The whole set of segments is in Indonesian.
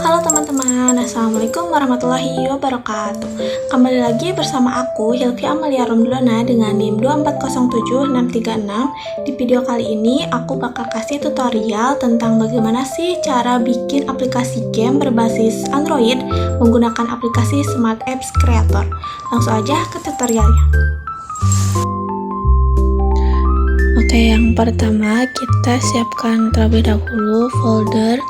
Halo teman-teman, Assalamualaikum warahmatullahi wabarakatuh. Kembali lagi bersama aku, Hilvi Amalia Romdlona dengan NIM 2407636. Di video kali ini, aku bakal kasih tutorial tentang bagaimana sih cara bikin aplikasi game berbasis Android menggunakan aplikasi Smart Apps Creator. Langsung aja ke tutorialnya. Oke, yang pertama kita siapkan terlebih dahulu folder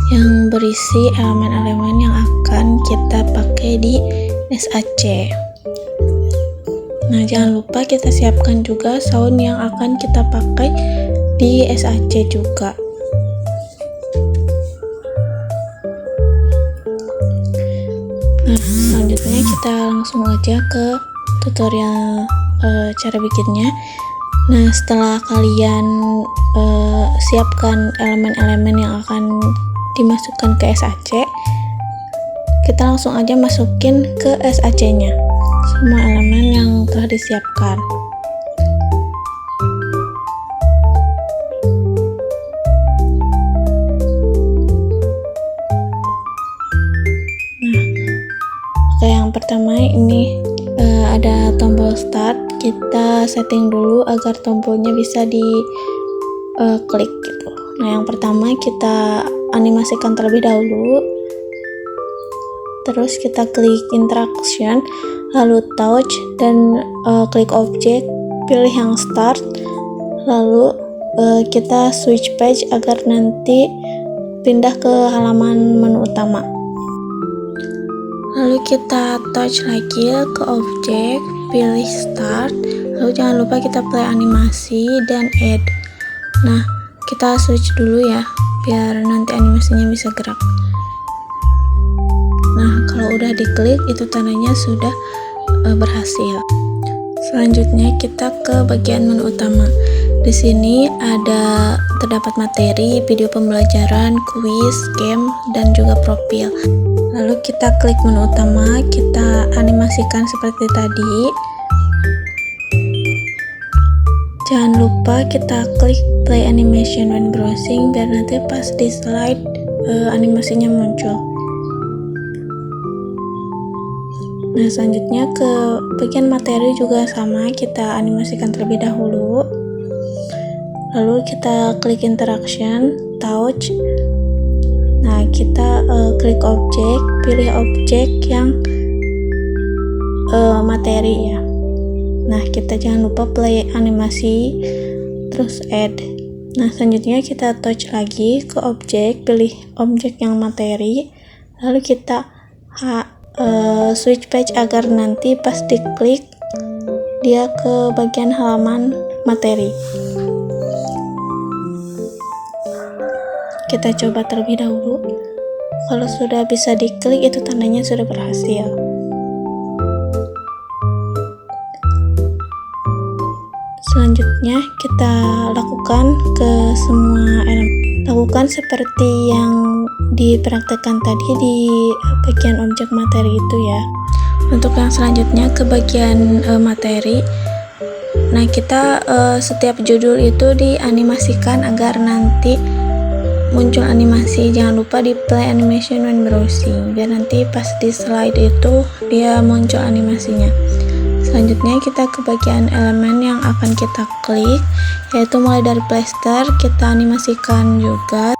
yang berisi elemen-elemen yang akan kita pakai di SAC. Nah, jangan lupa kita siapkan juga sound yang akan kita pakai di SAC juga. Nah, selanjutnya kita langsung aja ke tutorial cara bikinnya. Nah, setelah kalian siapkan elemen-elemen yang akan dimasukkan ke SAC, kita langsung aja masukin ke SAC-nya semua elemen yang telah disiapkan. Nah, oke, yang pertama ini ada tombol start. Kita setting dulu agar tombolnya bisa di klik gitu. Nah, yang pertama kita animasikan terlebih dahulu, terus kita klik interaction, lalu touch, dan klik objek, pilih yang start, lalu kita switch page agar nanti pindah ke halaman menu utama. Lalu kita touch lagi ke objek, pilih start, lalu jangan lupa kita play animasi dan add. Nah, kita switch dulu ya biar nanti animasinya bisa gerak. Nah, kalau udah diklik itu tandanya sudah berhasil. Selanjutnya kita ke bagian menu utama. Di sini terdapat materi, video pembelajaran, kuis, game, dan juga profil. Lalu kita klik menu utama, kita animasikan seperti tadi. Jangan lupa kita klik play animation when browsing biar nanti pas di slide animasinya muncul. Nah, selanjutnya ke bagian materi juga sama, kita animasikan terlebih dahulu. Lalu kita klik interaction, touch. Nah, kita klik objek, pilih objek yang materi ya. Nah, kita jangan lupa play animasi, terus add. Nah, selanjutnya kita touch lagi ke objek, pilih objek yang materi, lalu kita switch page agar nanti pas diklik dia ke bagian halaman materi. Kita coba terlebih dahulu. Kalau sudah bisa diklik itu tandanya sudah berhasil. Selanjutnya kita lakukan ke semua elemen. Lakukan seperti yang dipraktekkan tadi di bagian objek materi itu ya. Untuk yang selanjutnya ke bagian materi. Nah, kita setiap judul itu dianimasikan agar nanti muncul animasi. Jangan lupa di play animation when browsing biar nanti pas di slide itu dia muncul animasinya. Selanjutnya kita ke bagian elemen yang akan kita klik, yaitu mulai dari plaster, kita animasikan juga.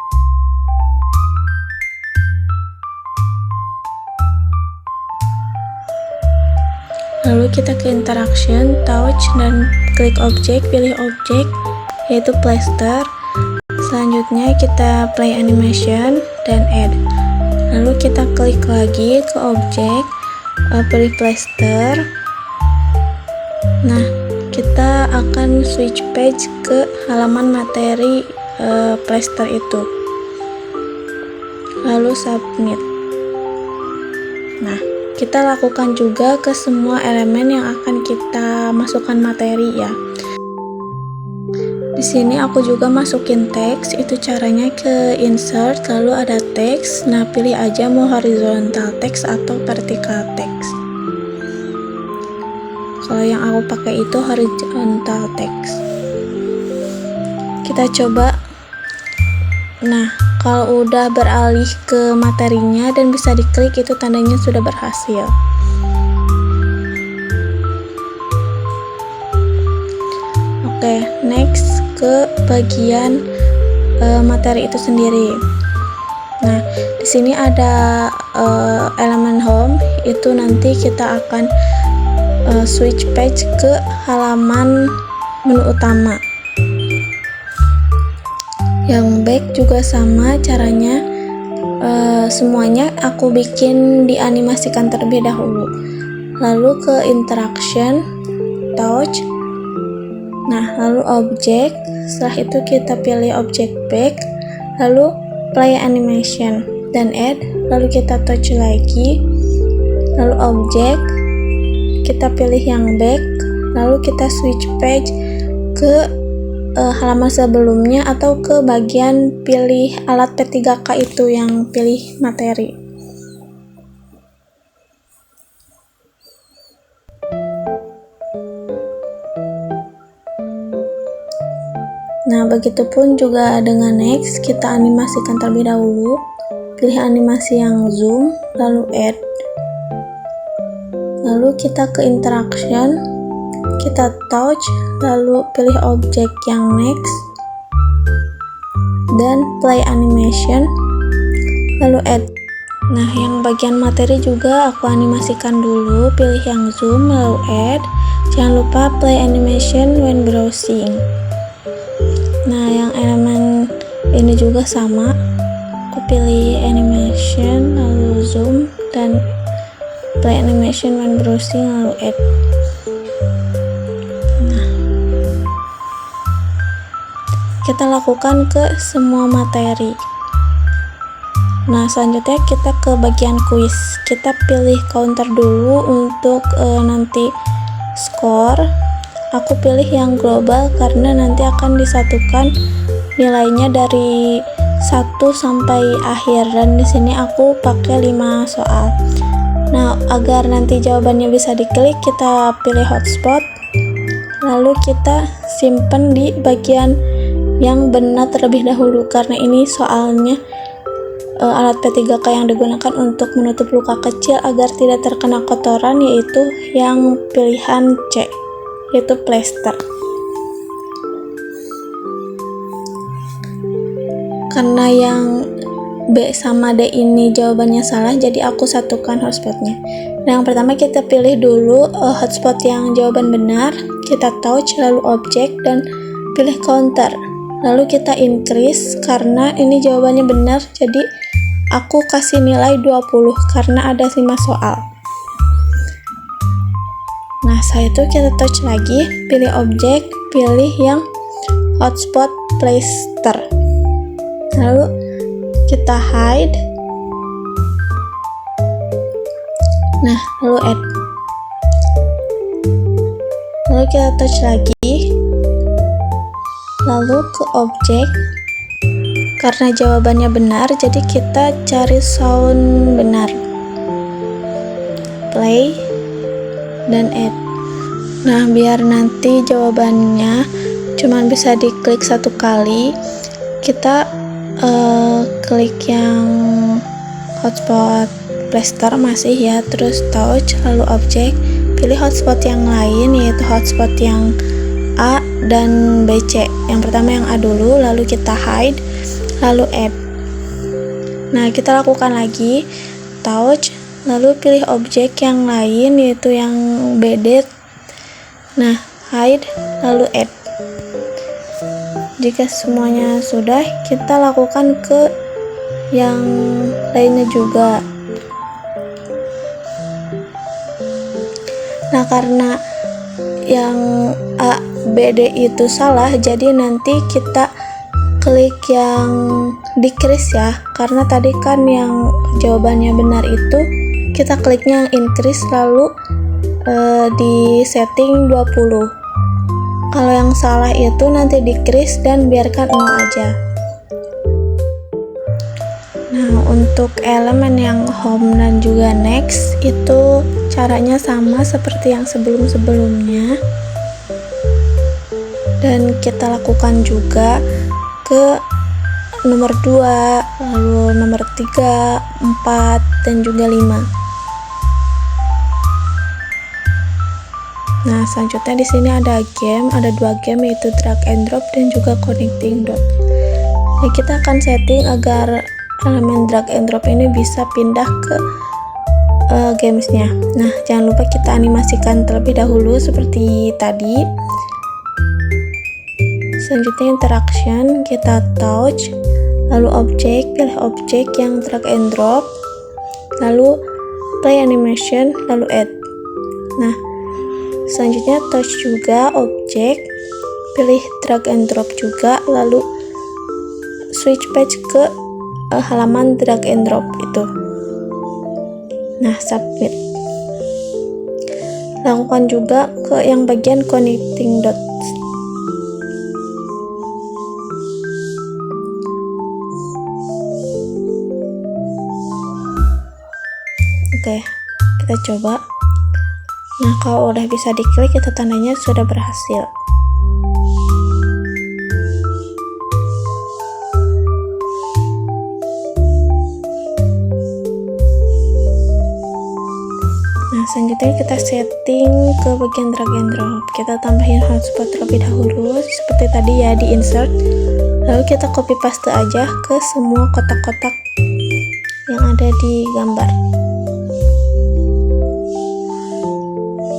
Lalu kita ke interaction, touch, dan klik objek, pilih objek, yaitu plaster. Selanjutnya kita play animation dan add. Lalu kita klik lagi ke objek, pilih plaster. Nah, kita akan switch page ke halaman materi plaster itu. Lalu submit. Nah, kita lakukan juga ke semua elemen yang akan kita masukkan materi ya. Di sini aku juga masukin teks, itu caranya ke insert, lalu ada teks. Nah, pilih aja mau horizontal text atau vertical text. Kalau yang aku pakai itu horizontal text. Kita coba. Nah, Kalau udah beralih ke materinya dan bisa diklik, itu tandanya sudah berhasil. Oke, next ke bagian materi itu sendiri. Nah, di sini ada elemen home, itu nanti kita akan switch page ke halaman menu utama. Yang back juga sama caranya, semuanya aku bikin dianimasikan terlebih dahulu. Lalu ke interaction, touch, nah lalu object, setelah itu kita pilih object back, lalu play animation dan add, lalu kita touch lagi, lalu object, kita pilih yang back, lalu kita switch page ke halaman sebelumnya atau ke bagian pilih alat P3K itu yang pilih materi. Nah, begitupun juga dengan next, kita animasikan terlebih dahulu. Pilih animasi yang zoom, lalu add. Lalu kita ke interaction, kita touch, lalu pilih objek yang next, dan play animation, lalu add. Nah, yang bagian materi juga aku animasikan dulu, pilih yang zoom, lalu add. Jangan lupa play animation when browsing. Nah, yang elemen ini juga sama, aku pilih animation, lalu zoom, dan play animation when browsing, lalu add. Nah, kita lakukan ke semua materi. Nah, selanjutnya kita ke bagian quiz. Kita pilih counter dulu untuk nanti score. Aku pilih yang global karena nanti akan disatukan nilainya dari 1 sampai akhir, dan di sini aku pakai 5 soal. Nah, agar nanti jawabannya bisa diklik, kita pilih hotspot, lalu kita simpan di bagian yang benar terlebih dahulu karena ini soalnya alat P3K yang digunakan untuk menutup luka kecil agar tidak terkena kotoran, yaitu yang pilihan C, yaitu plester. Karena yang B sama D ini jawabannya salah, jadi aku satukan hotspotnya. Nah, yang pertama kita pilih dulu hotspot yang jawaban benar, kita touch, lalu objek, dan pilih counter. Lalu kita increase karena ini jawabannya benar, jadi aku kasih nilai 20 karena ada 5 soal. Nah, setelah itu kita touch lagi, pilih objek, pilih yang hotspot plester, lalu kita hide, nah lalu add, lalu kita touch lagi, lalu ke objek, karena jawabannya benar jadi kita cari sound benar, play, dan add. Nah, biar nanti jawabannya cuman bisa diklik 1 kali, kita klik yang hotspot plester masih ya, terus touch, lalu objek, pilih hotspot yang lain yaitu hotspot yang A dan BC. Yang pertama yang A dulu, lalu kita hide, lalu add. Nah, kita lakukan lagi, touch, lalu pilih objek yang lain yaitu yang BD. Nah, hide, lalu add. Jika semuanya sudah, kita lakukan ke yang lainnya juga. Nah, karena yang A, B, D itu salah, jadi nanti kita klik yang decrease ya, karena tadi kan yang jawabannya benar itu kita kliknya yang increase, lalu di setting 20. Kalau yang salah itu nanti decrease dan biarkan 0 aja. Nah, untuk elemen yang home dan juga next itu caranya sama seperti yang sebelum-sebelumnya, dan kita lakukan juga ke nomor 2, lalu nomor 3, 4, dan juga 5. Nah, selanjutnya di sini ada dua game, yaitu drag and drop dan juga connecting dot. Nah, kita akan setting agar elemen drag and drop ini bisa pindah ke gamesnya. Nah, jangan lupa kita animasikan terlebih dahulu seperti tadi. Selanjutnya interaction, kita touch, lalu objek, pilih objek yang drag and drop, lalu play animation, lalu add. Nah, selanjutnya touch juga objek, pilih drag and drop juga, lalu switch page ke halaman drag and drop itu. Nah, submit. Lakukan juga ke yang bagian connecting dots. Oke, kita coba. Nah, kalau udah bisa diklik, itu tandanya sudah berhasil. Nah, selanjutnya kita setting ke bagian drag and drop. Kita tambahin hotspot terlebih dahulu, seperti tadi ya, di insert. Lalu kita copy paste aja ke semua kotak-kotak yang ada di gambar.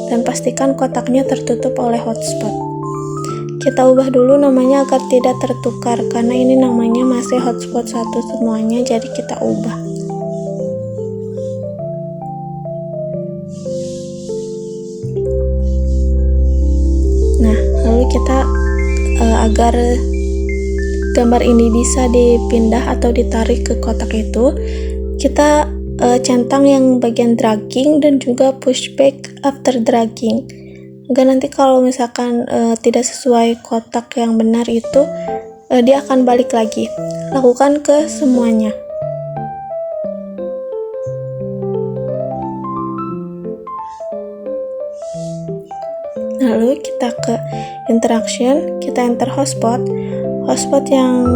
Dan pastikan kotaknya tertutup oleh hotspot. Kita ubah dulu namanya agar tidak tertukar, karena ini namanya masih hotspot 1 semuanya, jadi kita ubah. Nah, lalu kita agar gambar ini bisa dipindah atau ditarik ke kotak itu, kita centang yang bagian dragging dan juga pushback after dragging, agar nanti kalau misalkan tidak sesuai kotak yang benar itu, dia akan balik lagi. Lakukan ke semuanya. Lalu kita ke interaction, kita enter hotspot yang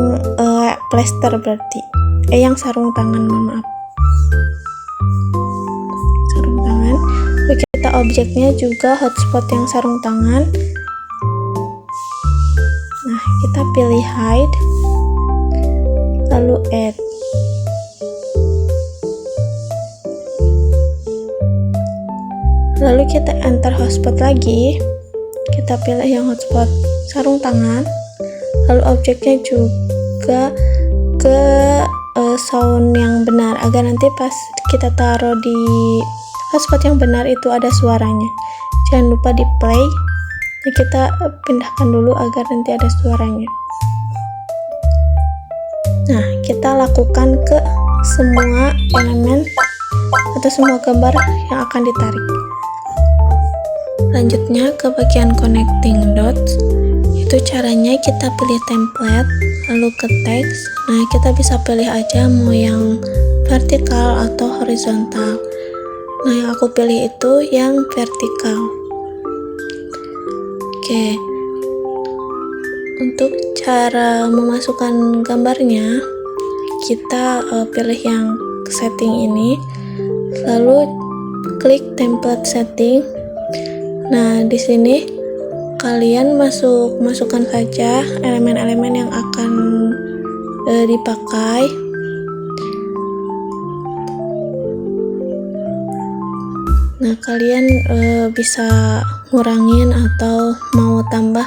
plaster berarti, yang sarung tangan, mohon maaf. Kita objeknya juga hotspot yang sarung tangan. Nah, kita pilih hide, lalu add. Lalu kita enter hotspot lagi, kita pilih yang hotspot sarung tangan, lalu objeknya juga ke sound yang benar, agar nanti pas kita taruh di hotspot yang benar itu ada suaranya. Jangan lupa di play. Nah, kita pindahkan dulu agar nanti ada suaranya. Nah, kita lakukan ke semua elemen atau semua gambar yang akan ditarik. Lanjutnya ke bagian connecting dots. Itu caranya kita pilih template, lalu ke text. Nah, kita bisa pilih aja mau yang vertikal atau horizontal. Nah, yang aku pilih itu yang vertikal. Oke. Untuk cara memasukkan gambarnya, kita pilih yang setting ini, lalu klik template setting. Nah, di sini kalian masukkan saja elemen-elemen yang akan dipakai. Nah, kalian bisa ngurangin atau mau tambah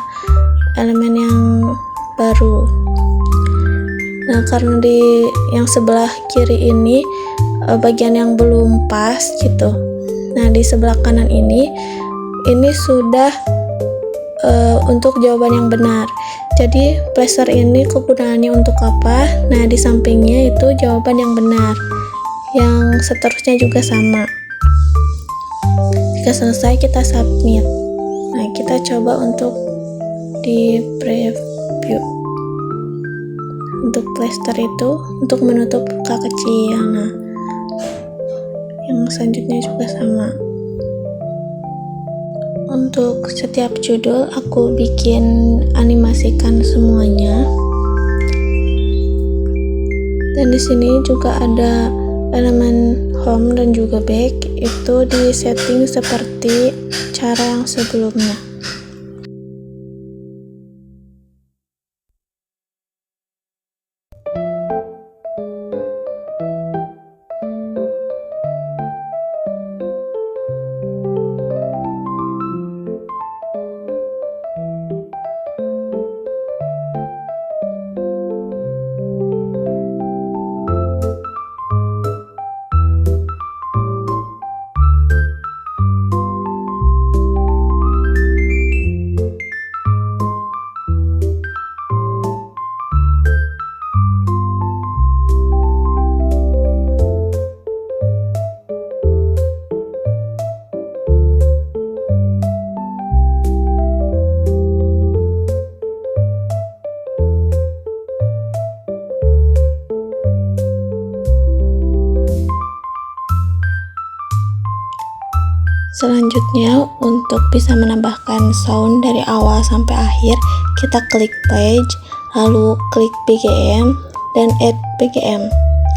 elemen yang baru. Nah, karena di yang sebelah kiri ini bagian yang belum pas gitu. Nah, di sebelah kanan ini sudah untuk jawaban yang benar. Jadi placer ini kegunaannya untuk apa? Nah, di sampingnya itu jawaban yang benar. Yang seterusnya juga sama. Jika selesai, kita submit. Nah, kita coba untuk di preview. Untuk plaster itu untuk menutup luka kecil. Nah, yang selanjutnya juga sama. Untuk setiap judul aku bikin animasikan semuanya. Dan di sini juga ada elemen home dan juga back, itu di setting seperti cara yang sebelumnya. Selanjutnya, untuk bisa menambahkan sound dari awal sampai akhir, kita klik page, lalu klik BGM dan add BGM.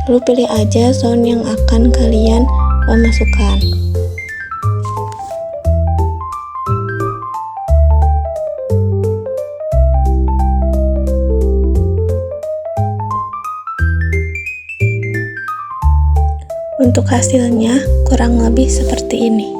Lalu pilih aja sound yang akan kalian masukkan. Untuk hasilnya kurang lebih seperti ini.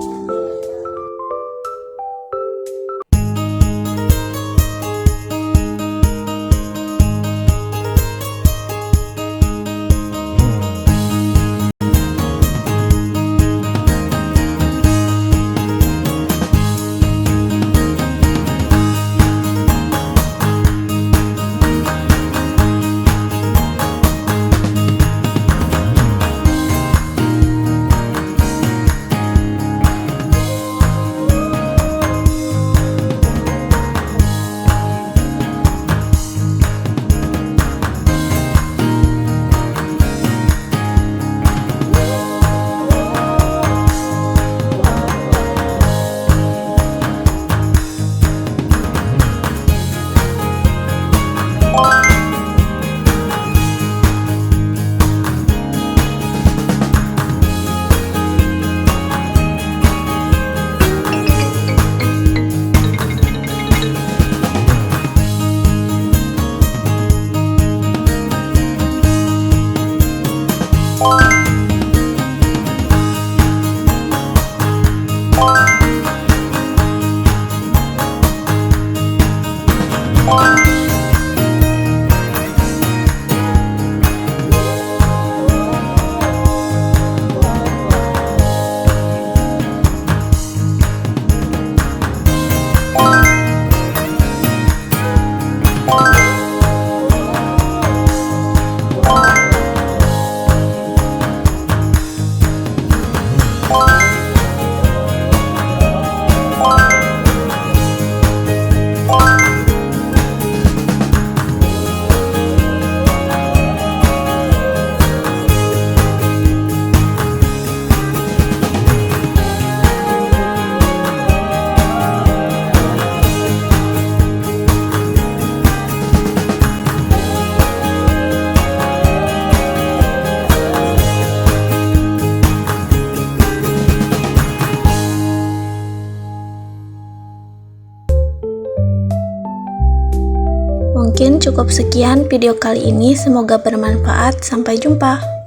Mungkin cukup sekian video kali ini, semoga bermanfaat. Sampai jumpa.